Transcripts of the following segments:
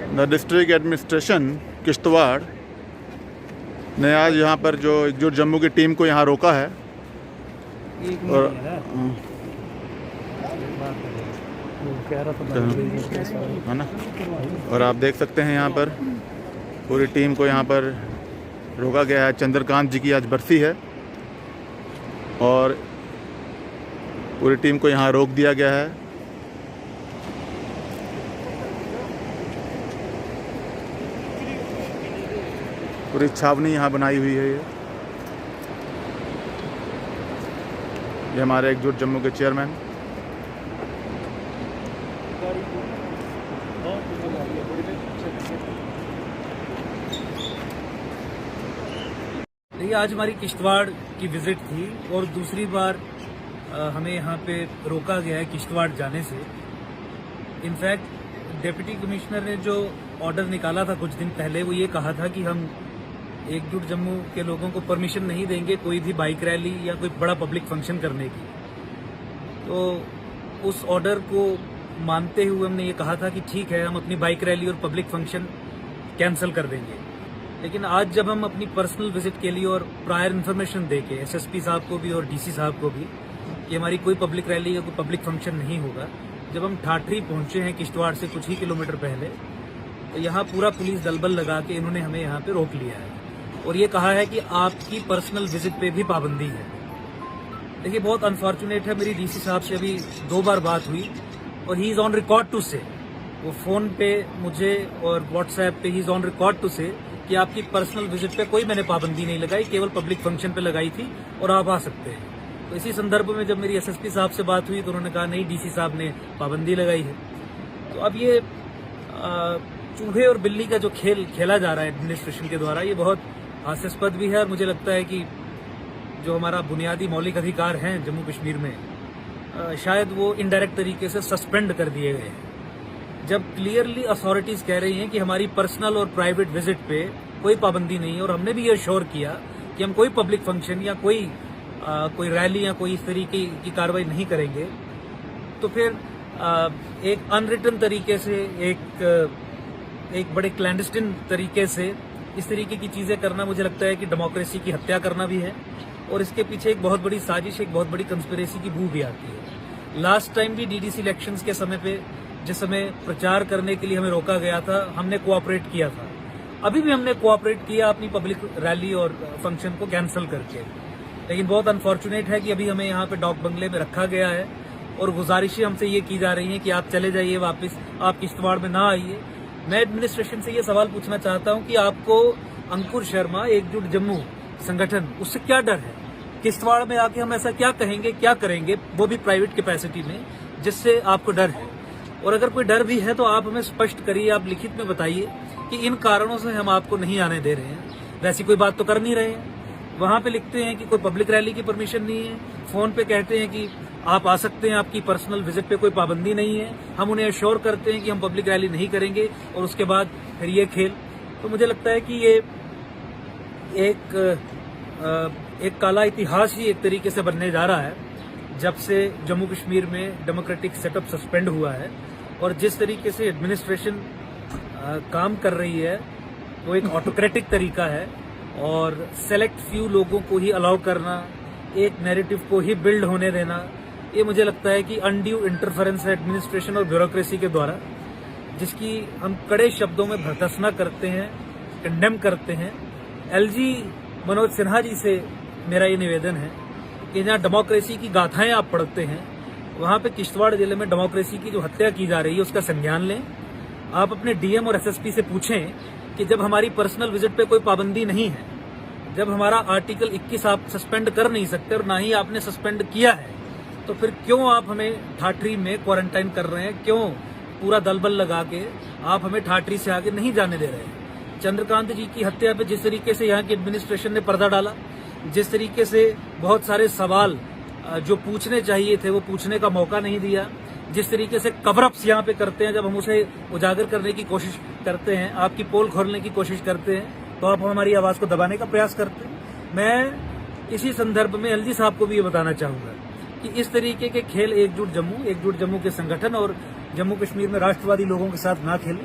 The district administration Kishtwar ने आज यहाँ पर जो एकजुट जम्मू की टीम को यहाँ रोका है और है ना, और आप देख सकते हैं यहाँ पर पूरी टीम को यहाँ पर रोका गया है। चंद्रकांत जी की आज बरसी है और पूरी टीम को यहाँ रोक दिया गया है। पूरी छावनी यहाँ बनाई हुई है। ये हमारे एकजुट जम्मू के चेयरमैन। देखिए, आज हमारी किश्तवाड़ की विजिट थी और दूसरी बार हमें यहाँ पे रोका गया है किश्तवाड़ जाने से। इनफैक्ट डिप्टी कमिश्नर ने जो ऑर्डर निकाला था कुछ दिन पहले, वो ये कहा था कि हम एकजुट जम्मू के लोगों को परमिशन नहीं देंगे कोई भी बाइक रैली या कोई बड़ा पब्लिक फंक्शन करने की। तो उस ऑर्डर को मानते हुए हमने ये कहा था कि ठीक है, हम अपनी बाइक रैली और पब्लिक फंक्शन कैंसिल कर देंगे। लेकिन आज जब हम अपनी पर्सनल विजिट के लिए और प्रायर इन्फॉर्मेशन देके एसएसपी साहब को भी और डीसी साहब को भी कि हमारी कोई पब्लिक रैली या कोई पब्लिक फंक्शन नहीं होगा, जब हम ठाठरी पहुंचे हैं किश्तवाड़ से कुछ ही किलोमीटर पहले, तो यहाँ पूरा पुलिस दलबल लगा के इन्होंने हमें यहाँ पे रोक लिया है और ये कहा है कि आपकी पर्सनल विजिट पे भी पाबंदी है। देखिए, बहुत अनफॉर्चुनेट है, मेरी डीसी साहब से अभी 2 बार बात हुई और he is on record to say, वो फोन पे मुझे और व्हाट्सएप पे he is on record to say कि आपकी पर्सनल विजिट पे कोई मैंने पाबंदी नहीं लगाई, केवल पब्लिक फंक्शन पे लगाई थी और आप आ सकते हैं। तो इसी संदर्भ में जब मेरी एसएसपी साहब से बात हुई तो उन्होंने कहा नहीं, डीसी साहब ने पाबंदी लगाई है। तो अब ये चूहे और बिल्ली का जो खेल खेला जा रहा है एडमिनिस्ट्रेशन के द्वारा, ये बहुत हास्यास्पद भी है और मुझे लगता है कि जो हमारा बुनियादी मौलिक अधिकार हैं जम्मू कश्मीर में, शायद वो इनडायरेक्ट तरीके से सस्पेंड कर दिए गए हैं। जब क्लियरली अथॉरिटीज कह रही हैं कि हमारी पर्सनल और प्राइवेट विजिट पे कोई पाबंदी नहीं है और हमने भी ये श्योर किया कि हम कोई पब्लिक फंक्शन या कोई रैली या कोई इस तरीके की कार्रवाई नहीं करेंगे, तो फिर एक अनरिटन तरीके से एक बड़े क्लैंडस्टिन तरीके से इस तरीके की चीजें करना, मुझे लगता है कि डेमोक्रेसी की हत्या करना भी है और इसके पीछे एक बहुत बड़ी साजिश, एक बहुत बड़ी कंस्पिरेसी की बू भी आती है। लास्ट टाइम भी डीडीसी इलेक्शंस के समय पे जिस समय प्रचार करने के लिए हमें रोका गया था, हमने कोऑपरेट किया था। अभी भी हमने कोऑपरेट किया अपनी पब्लिक रैली और फंक्शन को कैंसिल करके। लेकिन बहुत अनफॉर्चुनेट है कि अभी हमें यहाँ पे डॉक बंगले में रखा गया है और गुजारिशें हमसे ये की जा रही हैं कि आप चले जाइए वापस, आप किश्तवाड़ में ना आइए। मैं एडमिनिस्ट्रेशन से ये सवाल पूछना चाहता हूं कि आपको अंकुर शर्मा एकजुट जम्मू संगठन, उससे क्या डर है? किश्तवाड़ में आके हम ऐसा क्या कहेंगे, क्या करेंगे, वो भी प्राइवेट कैपेसिटी में, जिससे आपको डर है? और अगर कोई डर भी है तो आप हमें स्पष्ट करिए, आप लिखित में बताइए कि इन कारणों से हम आपको नहीं आने दे रहे हैं। वैसी कोई बात तो कर नहीं रहे हैं। वहां पे लिखते हैं कि कोई पब्लिक रैली की परमिशन नहीं है, फोन पे कहते हैं कि आप आ सकते हैं, आपकी पर्सनल विजिट पे कोई पाबंदी नहीं है। हम उन्हें एश्योर करते हैं कि हम पब्लिक रैली नहीं करेंगे और उसके बाद फिर ये खेल। तो मुझे लगता है कि ये एक काला इतिहास ही एक तरीके से बनने जा रहा है जब से जम्मू कश्मीर में डेमोक्रेटिक सेटअप सस्पेंड हुआ है। और जिस तरीके से एडमिनिस्ट्रेशन काम कर रही है वो एक ऑटोक्रेटिक तरीका है और सेलेक्ट फ्यू लोगों को ही अलाउ करना, एक नैरेटिव को ही बिल्ड होने देना, ये मुझे लगता है कि अनड्यू इंटरफेरेंस है एडमिनिस्ट्रेशन और ब्यूरोक्रेसी के द्वारा, जिसकी हम कड़े शब्दों में भर्त्सना करते हैं, कंडेम करते हैं। एलजी मनोज सिन्हा जी से मेरा ये निवेदन है कि जहाँ डेमोक्रेसी की गाथाएं आप पढ़ते हैं, वहां पे किश्तवाड़ जिले में डेमोक्रेसी की जो हत्या की जा रही है उसका संज्ञान लें। आप अपने डीएम और एसएसपी से पूछें कि जब हमारी पर्सनल विजिट पे कोई पाबंदी नहीं है, जब हमारा आर्टिकल 21 आप सस्पेंड कर नहीं सकते और ना ही आपने सस्पेंड किया है, तो फिर क्यों आप हमें ठाठरी में क्वारंटाइन कर रहे हैं? क्यों पूरा दलबल लगा के आप हमें ठाठरी से आगे नहीं जाने दे रहे हैं? चंद्रकांत जी की हत्या पे जिस तरीके से यहाँ की एडमिनिस्ट्रेशन ने पर्दा डाला, जिस तरीके से बहुत सारे सवाल जो पूछने चाहिए थे वो पूछने का मौका नहीं दिया, जिस तरीके से कवरअप्स यहाँ पे करते हैं, जब हम उसे उजागर करने की कोशिश करते हैं, आपकी पोल खोलने की कोशिश करते हैं, तो आप हमारी आवाज को दबाने का प्रयास करते हैं। मैं इसी संदर्भ में एलजी साहब को भी ये बताना चाहूंगा कि इस तरीके के खेल एकजुट जम्मू के संगठन और जम्मू कश्मीर में राष्ट्रवादी लोगों के साथ ना खेलें।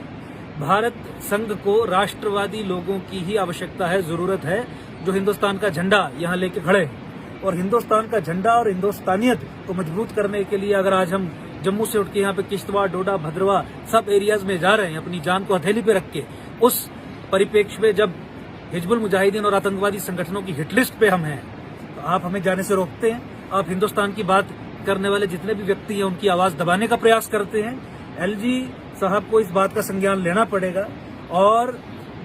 भारत संघ को राष्ट्रवादी लोगों की ही आवश्यकता है, जरूरत है, जो हिंदुस्तान का झंडा यहाँ लेके खड़े हैं। और हिंदुस्तान का झंडा और हिंदुस्तानियत को मजबूत करने के लिए अगर आज हम जम्मू से उठ के यहाँ पे किश्तवाड़, डोडा, भद्रवा सब एरियाज में जा रहे हैं अपनी जान को हथेली पे रख के, उस परिप्रेक्ष्य में जब हिजबुल मुजाहिदीन और आतंकवादी संगठनों की हिट लिस्ट पे हम हैं, तो आप हमें जाने से रोकते हैं। आप हिंदुस्तान की बात करने वाले जितने भी व्यक्ति हैं उनकी आवाज दबाने का प्रयास करते हैं। एलजी साहब को इस बात का संज्ञान लेना पड़ेगा और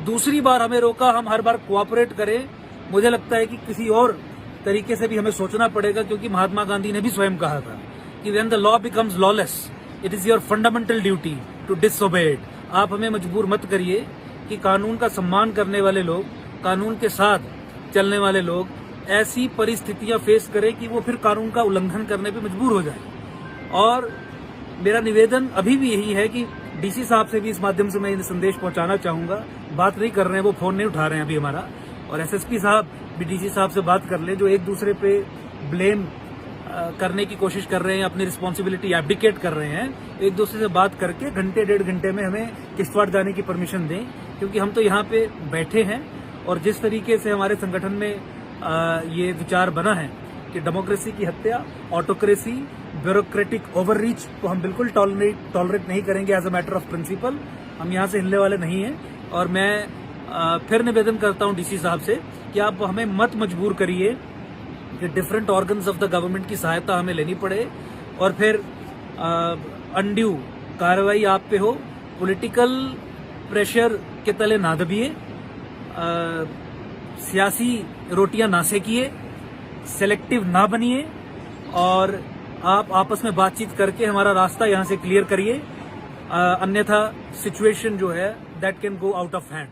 दूसरी बार हमें रोका, हम हर बार कोऑपरेट करें। मुझे लगता है कि किसी और तरीके से भी हमें सोचना पड़ेगा, क्योंकि महात्मा गांधी ने भी स्वयं कहा था कि when the law becomes lawless it is your fundamental duty to disobey it. आप हमें मजबूर मत करिए कि कानून का सम्मान करने वाले लोग, कानून के साथ चलने वाले लोग ऐसी परिस्थितियां फेस करें कि वो फिर कानून का उल्लंघन करने पे मजबूर हो जाए। और मेरा निवेदन अभी भी यही है कि डीसी साहब से भी इस माध्यम से मैं ये संदेश पहुंचाना चाहूंगा, बात नहीं कर रहे हैं, वो फोन नहीं उठा रहे हैं अभी हमारा, और एसएसपी साहब भी डीसी साहब से बात कर ले, जो एक दूसरे पे ब्लेम करने की कोशिश कर रहे हैं, अपनी रिस्पॉन्सिबिलिटी एब्डिकेट कर रहे हैं। एक दूसरे से बात करके घंटे 1.5 घंटे में हमें किश्तवाड़ जाने की परमिशन दें, क्योंकि हम तो यहाँ पे बैठे हैं। और जिस तरीके से हमारे संगठन में ये विचार बना है कि डेमोक्रेसी की हत्या, ऑटोक्रेसी, ब्यूरोक्रेटिक ओवररीच को हम बिल्कुल टॉलरेट नहीं करेंगे as a matter of principle. हम यहाँ से हिलने वाले नहीं हैं। और मैं फिर निवेदन करता हूँ डीसी साहब से कि आप हमें मत मजबूर करिए कि different organs of the government की सहायता हमें लेनी पड़े और फिर अनड्यू कार्रवाई आप पे हो। पॉलिटिकल प्रेशर के तले ना दबिए, सियासी रोटियां ना सेकिए, सेलेक्टिव ना बनिए और आप आपस में बातचीत करके हमारा रास्ता यहां से क्लियर करिए। अन्यथा सिचुएशन जो है that can go out of hand.